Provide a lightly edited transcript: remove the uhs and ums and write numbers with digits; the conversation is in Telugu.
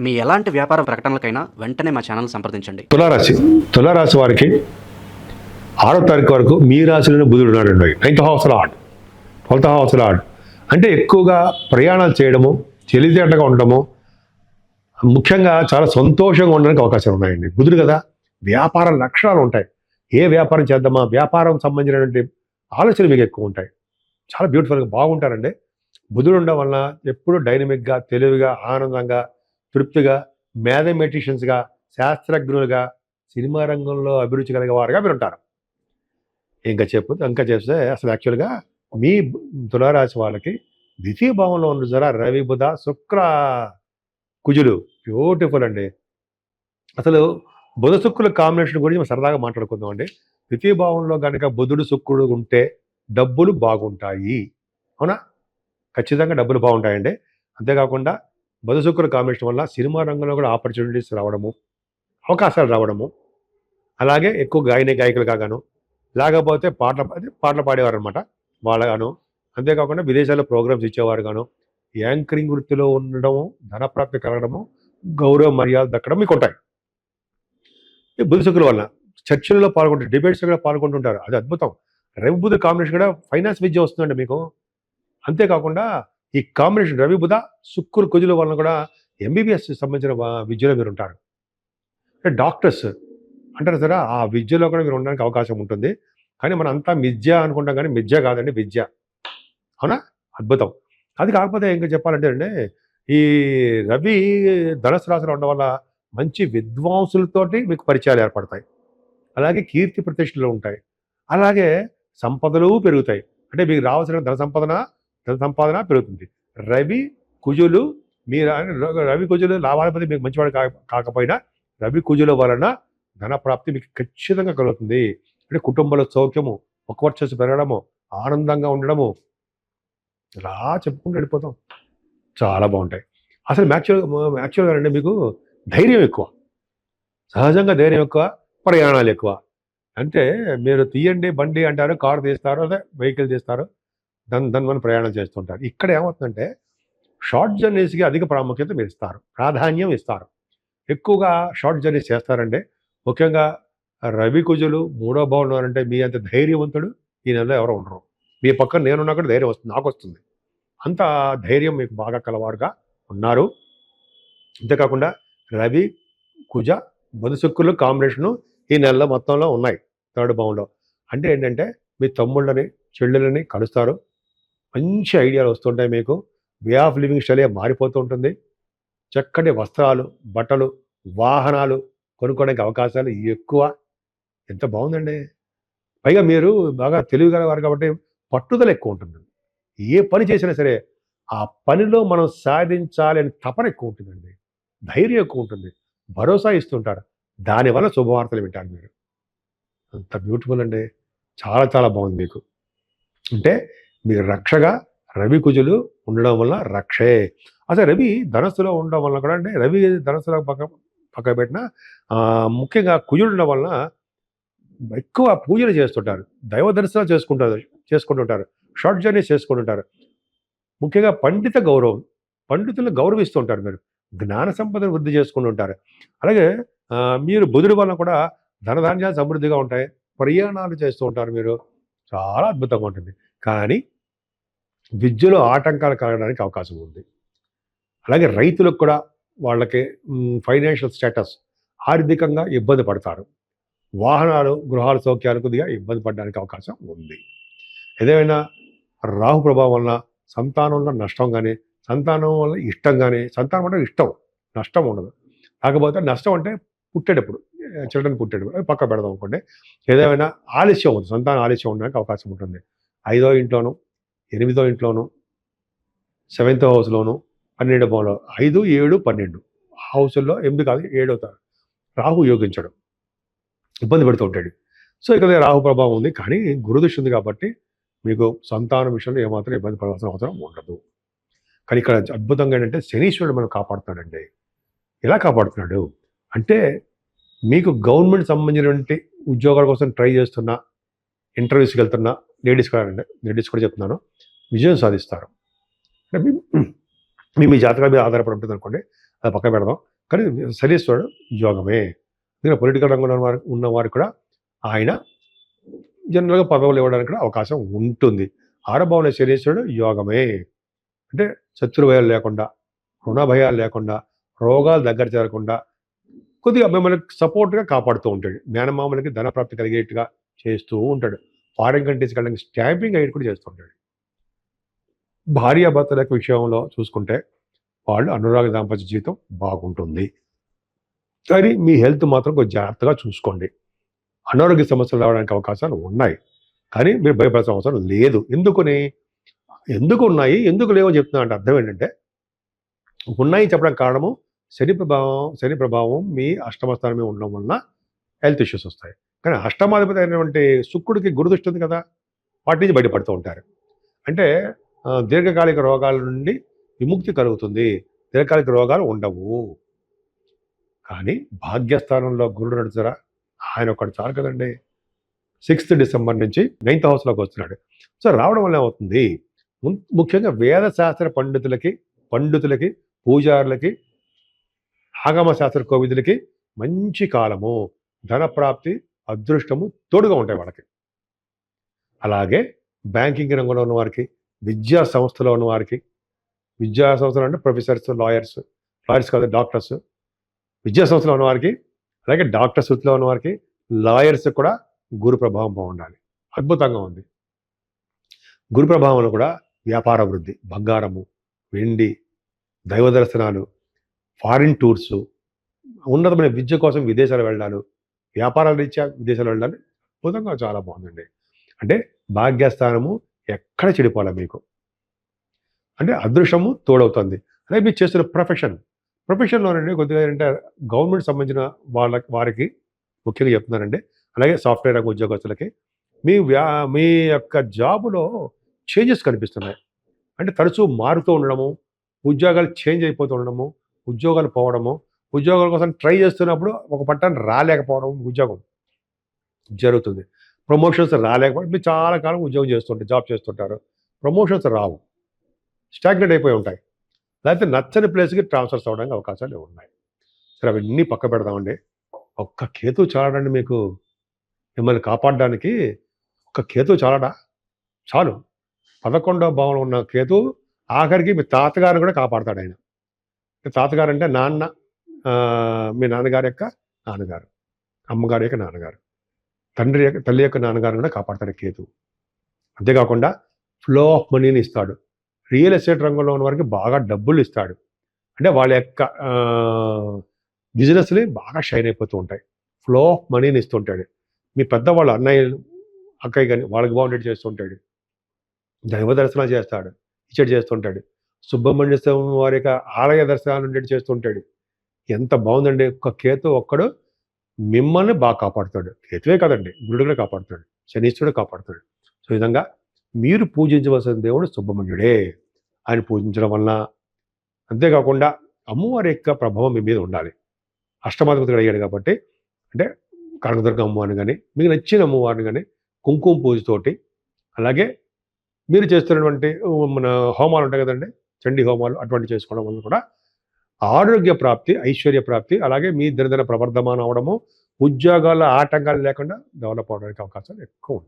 మీ ఎలాంటి వ్యాపార ప్రకటనలకైనా వెంటనే మా ఛానల్ సంప్రదించండి. తులారాశి వారికి 6వ తారీఖు వరకు మీ రాశిలోనే బుధుడు ఉన్నాడండి. 9th house lord, 12th house lord. అంటే ఎక్కువగా ప్రయాణాలు చేయడము, తెలివితేటగా ఉండడము, ముఖ్యంగా చాలా సంతోషంగా ఉండడానికి అవకాశాలు ఉన్నాయండి. బుధుడు కదా, వ్యాపార లక్షణాలు ఉంటాయి. ఏ వ్యాపారం చేద్దామా, వ్యాపారం సంబంధించినటువంటి ఆలోచనలు మీకు ఎక్కువ ఉంటాయి. చాలా బ్యూటిఫుల్గా బాగుంటారండి. బుధుడు ఉండడం వలన ఎప్పుడు డైనమిక్గా, తెలివిగా, ఆనందంగా, తృప్తిగా, మ్యాథమెటిషియన్స్గా, శాస్త్రజ్ఞులుగా, సినిమా రంగంలో అభిరుచి కలిగే వారుగా మీరు ఉంటారు. ఇంకా చేస్తే అసలు యాక్చువల్గా మీ తులారాశి వాళ్ళకి ద్వితీయ భావంలో ఉన్న జర రవి, బుధ, శుక్ర, కుజులు బ్యూటిఫుల్ అండి. అసలు బుధ శుక్రుల కాంబినేషన్ గురించి మనం సరదాగా మాట్లాడుకుందాం అండి. ద్వితీయ భావంలో కనుక బుధుడు శుక్రుడు ఉంటే డబ్బులు బాగుంటాయి. అవునా? ఖచ్చితంగా డబ్బులు బాగుంటాయండి. అంతేకాకుండా బుధ శుక్రుల కాంబినేషన్ వల్ల సినిమా రంగంలో కూడా ఆపర్చునిటీస్ రావడము, అవకాశాలు రావడము, అలాగే ఎక్కువ గాయకులు కాగాను, లేకపోతే పాటలు పాడేవారు అనమాట వాళ్ళగాను, అంతేకాకుండా విదేశాల్లో ప్రోగ్రామ్స్ ఇచ్చేవారు గాను, యాంకరింగ్ వృత్తిలో ఉండడము, ధనప్రాప్తి కలగడము, గౌరవ మర్యాద దక్కడం మీకు ఉంటాయి. ఈ బుధ శుక్రుల వల్ల చర్చల్లో పాల్గొంటారు, డిబేట్స్ కూడా పాల్గొంటుంటారు. అది అద్భుతం. రవి బుధ కాంబినేషన్ కూడా ఫైనాన్స్ విద్య వస్తుందండి మీకు. అంతేకాకుండా ఈ కాంబినేషన్ రవి బుధ శుక్రు కుజుల వలన కూడా ఎంబీబీఎస్ సంబంధించిన విద్యలో మీరు ఉంటారు. అంటే డాక్టర్స్ అంటారు సరే, ఆ విద్యలో కూడా మీరు ఉండడానికి అవకాశం ఉంటుంది. కానీ మనం అంతా మిథ్య అనుకుంటాం, కానీ మిథ్య కాదండి, విద్య. అవునా? అద్భుతం. అది కాకపోతే ఇంకా చెప్పాలంటే అండి, ఈ రవి ధనుసు రాశిలో ఉండడం వల్ల మంచి విద్వాంసులతోటి మీకు పరిచయాలు ఏర్పడతాయి. అలాగే కీర్తి ప్రతిష్టలు ఉంటాయి. అలాగే సంపదలు పెరుగుతాయి. అంటే మీకు రావాల్సిన ధన సంపాదన పెరుగుతుంది. రవి కుజులు రవి కుజులు లాభాధిపతి మీకు మంచివాడు కాకపోయినా రవి కుజుల వలన ధన ప్రాప్తి మీకు ఖచ్చితంగా కలుగుతుంది. అంటే కుటుంబంలో సౌఖ్యము, ఒక వర్చస్సు పెరగడము, ఆనందంగా ఉండడము, ఇలా చెప్పుకుంటూ వెళ్ళిపోతాం. చాలా బాగుంటాయి. అసలు యాక్చువల్గా అంటే మీకు ధైర్యం ఎక్కువ, సహజంగా ధైర్యం ఎక్కువ, ప్రయాణాలు ఎక్కువ. అంటే మీరు తీయండి బండి అంటారు, కారు తీస్తారు, అదే వెహికల్ తీస్తారు, దాని ప్రయాణం చేస్తుంటారు. ఇక్కడ ఏమవుతుందంటే షార్ట్ జర్నీస్కి అధిక ప్రాముఖ్యత మీరు ప్రాధాన్యం ఇస్తారు. ఎక్కువగా షార్ట్ జర్నీస్ చేస్తారండి. ముఖ్యంగా రవి కుజులు 3వ భావంలో అంటే మీ అంత ధైర్యవంతుడు ఈ నెలలో ఎవరు ఉండరు. మీ పక్కన నేనున్నా కూడా ధైర్యం వస్తుంది, నాకు వస్తుంది. అంత ధైర్యం మీకు బాగా కలవారుగా ఉన్నారు. అంతేకాకుండా రవి కుజ బుధ శుక్రులు కాంబినేషను ఈ నెలలో మొత్తంలో ఉన్నాయి 3rd భావంలో. అంటే ఏంటంటే మీ తమ్ముళ్ళని, చెల్లెలని కలుస్తారు. మంచి ఐడియాలు వస్తుంటాయి మీకు. వే ఆఫ్ లివింగ్ స్టైల్ మారిపోతూ ఉంటుంది. చక్కటి వస్త్రాలు, బట్టలు, వాహనాలు కొనుక్కోవడానికి అవకాశాలు ఎక్కువ. ఎంత బాగుందండి. పైగా మీరు బాగా తెలివిగలవారు కాబట్టి పట్టుదల ఎక్కువ ఉంటుంది. ఏ పని చేసినా సరే ఆ పనిలో మనం సాధించాలి అని తపన ఎక్కువ ఉంటుందండి. ధైర్యం ఎక్కువ ఉంటుంది. భరోసా ఇస్తుంటారు. దానివల్ల శుభవార్తలు వింటారు మీరు. అంత బ్యూటిఫుల్ అండి. చాలా చాలా బాగుంది మీకు. అంటే మీరు రక్షగా రవి కుజులు ఉండడం వల్ల రక్షే. అసలు రవి ధనస్సులో ఉండడం వల్ల కూడా అంటే రవి ధనస్సులో పక్క పెట్టిన ముఖ్యంగా కుజుడు ఉండడం వలన ఎక్కువ పూజలు చేస్తుంటారు, దైవ దర్శనాలు చేసుకుంటుంటారు, షార్ట్ జర్నీస్ చేసుకుంటుంటారు. ముఖ్యంగా పండితులను గౌరవిస్తూ ఉంటారు. మీరు జ్ఞాన సంపదను వృద్ధి చేసుకుంటూ ఉంటారు. అలాగే మీరు బుధుడి వలన కూడా ధనధాన్యాలు సమృద్ధిగా ఉంటాయి. ప్రయాణాలు చేస్తూ ఉంటారు మీరు. చాలా అద్భుతంగా ఉంటుంది. కానీ విద్యలో ఆటంకాలు కలగడానికి అవకాశం ఉంది. అలాగే రైతులకు కూడా వాళ్ళకి ఫైనాన్షియల్ స్టేటస్, ఆర్థికంగా ఇబ్బంది పడతారు. వాహనాలు, గృహాల సౌఖ్యాలు కొద్దిగా ఇబ్బంది పడడానికి అవకాశం ఉంది. ఏదేమైనా రాహు ప్రభావం వలన సంతానంలో నష్టం కానీ, సంతానం వల్ల ఇష్టం కానీ, సంతానం అంటే ఇష్టం, నష్టం ఉండదు. కాకపోతే నష్టం అంటే చిల్డ్రన్ పుట్టేటప్పుడు పక్క పెడదాం అనుకోండి. ఏదేమైనా ఆలస్యం అవుతుంది, సంతానం ఆలస్యం ఉండడానికి అవకాశం ఉంటుంది. 5వ ఇంట్లోనూ, 8వ ఇంట్లోనూ, 7th హౌస్లోను, 12వ భావంలో 5, 7, 12 హౌసుల్లో 8 కాదు 7 అవుతారు. రాహు యోగించడం ఇబ్బంది పెడుతూ ఉంటాడు. సో ఇక్కడ రాహు ప్రభావం ఉంది. కానీ గురుదృష్టి ఉంది కాబట్టి మీకు సంతానం విషయంలో ఏమాత్రం ఇబ్బంది పడాల్సిన అవసరం ఉండదు. కానీ ఇక్కడ అద్భుతంగా ఏంటంటే శనీశ్వరుడు మనం కాపాడుతున్నాడండి. ఎలా కాపాడుతున్నాడు అంటే మీకు గవర్నమెంట్ సంబంధించినటువంటి ఉద్యోగాల కోసం ట్రై చేస్తున్న, ఇంటర్వ్యూస్కి వెళ్తున్న లేడీస్ కూడా చెప్తున్నాను, విజయం సాధిస్తారు. అంటే మీ జాతకాల మీద ఆధారపడి ఉంటుంది అనుకోండి. అది పక్క పెడదాం. కానీ శనీశ్వరుడు యోగమే. ఇంకా పొలిటికల్ రంగంలో ఉన్నవారు కూడా ఆయన జనరల్గా పదవులు ఇవ్వడానికి కూడా అవకాశం ఉంటుంది. ఆరభావంలో శనీశ్వరుడు యోగమే. అంటే శత్రుభయాలు లేకుండా, రుణ భయాలు లేకుండా, రోగాలు దగ్గర చేరకుండా కొద్దిగా మిమ్మల్ని సపోర్ట్గా కాపాడుతూ ఉంటాడు. మేనమామలకి ధనప్రాప్తి కలిగేట్టుగా చేస్తూ ఉంటాడు. ఫారిన్ కంట్రీస్కి వెళ్ళడానికి స్టాంపింగ్ అయ్యి కూడా చేస్తూ ఉంటాడు. భార్యాభర్తల యొక్క విషయంలో చూసుకుంటే వాళ్ళు అనురాగ దాంపత్య జీవితం బాగుంటుంది. కానీ మీ హెల్త్ మాత్రం కొంచెం జాగ్రత్తగా చూసుకోండి. అనారోగ్య సమస్యలు రావడానికి అవకాశాలు ఉన్నాయి. కానీ మీరు భయపడాల్సిన అవసరం లేదు. ఎందుకు ఉన్నాయి, ఎందుకు లేవో చెప్తున్నా అంటే అర్థం ఏంటంటే, ఉన్నాయి చెప్పడానికి కారణము శని ప్రభావం మీ అష్టమ స్థానమే ఉండడం వలన హెల్త్ ఇష్యూస్ వస్తాయి. కానీ అష్టమాధిపతి అయినటువంటి శుక్రుడికి గురుదృష్టి ఉంది కదా, వాటి నుంచి బయటపడుతూ ఉంటారు. అంటే దీర్ఘకాలిక రోగాల నుండి విముక్తి కలుగుతుంది. దీర్ఘకాలిక రోగాలు ఉండవు. కానీ భాగ్యస్థానంలో గురుడు నడుచురా, ఆయన ఒకటి చాలు కదండి. 6th డిసెంబర్ నుంచి 9th హౌస్లోకి వస్తున్నాడు. సో రావడం వల్ల ఏమవుతుంది, ముఖ్యంగా వేదశాస్త్ర పండితులకి పూజారులకి, ఆగమ శాస్త్ర కోవిదులకి మంచి కాలము. ధనప్రాప్తి, అదృష్టము తోడుగా ఉంటాయి వాళ్ళకి. అలాగే బ్యాంకింగ్ రంగంలో ఉన్న వారికి, విద్యా సంస్థలో ఉన్న వారికి, విద్యా సంస్థలు అంటే ప్రొఫెసర్స్, లాయర్స్ కాదు డాక్టర్స్, విద్యా సంస్థలో ఉన్న వారికి, అలాగే డాక్టర్స్ వృత్తిలో ఉన్న వారికి, లాయర్స్ కూడా గురు ప్రభావం బాగుండాలి. అద్భుతంగా ఉంది. గురు ప్రభావంలో కూడా వ్యాపార వృద్ధి, బంగారము, వెండి, దైవ దర్శనాలు, ఫారిన్ టూర్సు, ఉన్నతమైన విద్య కోసం విదేశాలు వెళ్ళడాలు, వ్యాపారాల రీత్యా విదేశాలు వెళ్ళడాలు అద్భుతంగా చాలా బాగుందండి. అంటే భాగ్యస్థానము ఎక్కడ చెడిపోలే మీకు, అంటే అదృష్టము తోడవుతుంది. అలాగే మీరు చేస్తున్న ప్రొఫెషన్లోనండి కొద్దిగా ఏంటంటే గవర్నమెంట్ సంబంధించిన వారికి ముఖ్యంగా చెప్తున్నానండి. అలాగే సాఫ్ట్వేర్ రంగ ఉద్యోగస్తులకి మీ యొక్క జాబులో చేంజెస్ కనిపిస్తున్నాయి. అంటే తరచూ మారుతూ ఉండడము, ఉద్యోగాలు చేంజ్ అయిపోతూ ఉండడము, ఉద్యోగాలు పోవడము, ఉద్యోగాల కోసం ట్రై చేస్తున్నప్పుడు ఒక పట్టాన్ని రాలేకపోవడం, ఉద్యోగం జరుగుతుంది. ప్రమోషన్స్ రాలేకపోవడం, మీరు చాలా కాలం ఉద్యోగం జాబ్ చేస్తుంటారు, ప్రమోషన్స్ రావు, స్టాగ్నెట్ అయిపోయి ఉంటాయి. లేకపోతే నచ్చని ప్లేస్కి ట్రాన్స్ఫర్స్ అవ్వడానికి అవకాశాలు ఉన్నాయి. సరే అవన్నీ పక్క పెడదామండి. ఒక్క కేతు చాలడండి మీకు మిమ్మల్ని కాపాడడానికి. ఒక్క కేతు చాలు. 11వ భావంలో ఉన్న కేతు ఆఖరికి మీ తాతగారిని కూడా కాపాడతాడు ఆయన. తాతగారు అంటే మీ నాన్నగారి యొక్క నాన్నగారు, అమ్మగారి యొక్క నాన్నగారు, తల్లి యొక్క నాన్నగారిని కూడా కాపాడతాడు కేతు. అంతేకాకుండా ఫ్లో ఆఫ్ మనీని ఇస్తాడు. రియల్ ఎస్టేట్ రంగంలో ఉన్న వారికి బాగా డబ్బులు ఇస్తాడు. అంటే వాళ్ళ యొక్క బిజినెస్ని బాగా షైన్ అయిపోతూ ఉంటాయి. ఫ్లో ఆఫ్ మనీని ఇస్తుంటాడు. మీ పెద్దవాళ్ళు అన్నయ్యలు, అక్కయ్య కానీ వాళ్ళకి బాగుండేది చేస్తుంటాడు. దైవ దర్శనాలు చేస్తుంటాడు. సుబ్రహ్మణ్య స్వామి వారి యొక్క ఆలయ దర్శనాలు ఉండేది చేస్తుంటాడు. ఎంత బాగుందండి. ఒక్క కేతు ఒక్కడు మిమ్మల్ని బాగా కాపాడుతాడు. కేతువే కదండి, గురుడు కూడా కాపాడుతాడు, శనీశ్వరుడు కాపాడుతాడు. సో ఈ విధంగా మీరు పూజించవలసిన దేవుడు సుబ్రహ్మణ్యుడే. ఆయన పూజించడం వలన, అంతేకాకుండా అమ్మవారి యొక్క ప్రభావం మీ మీద ఉండాలి. అష్టమాధిపతిగా అడిగాడు కాబట్టి, అంటే కనకదుర్గ అమ్మవారిని కానీ, మీకు నచ్చిన అమ్మవారిని కానీ కుంకుమ పూజతోటి, అలాగే మీరు చేస్తున్నటువంటి మన హోమాలు ఉంటాయి కదండి, చండీ హోమాలు, అటువంటి చేసుకోవడం వల్ల కూడా ఆరోగ్య ప్రాప్తి, ఐశ్వర్య ప్రాప్తి, అలాగే మీ దినదిన ప్రవర్ధమానం అవడము, ఉద్యోగాల ఆటంకాలు లేకుండా డెవలప్ అవడానికి అవకాశాలు ఎక్కువ ఉంటాయి.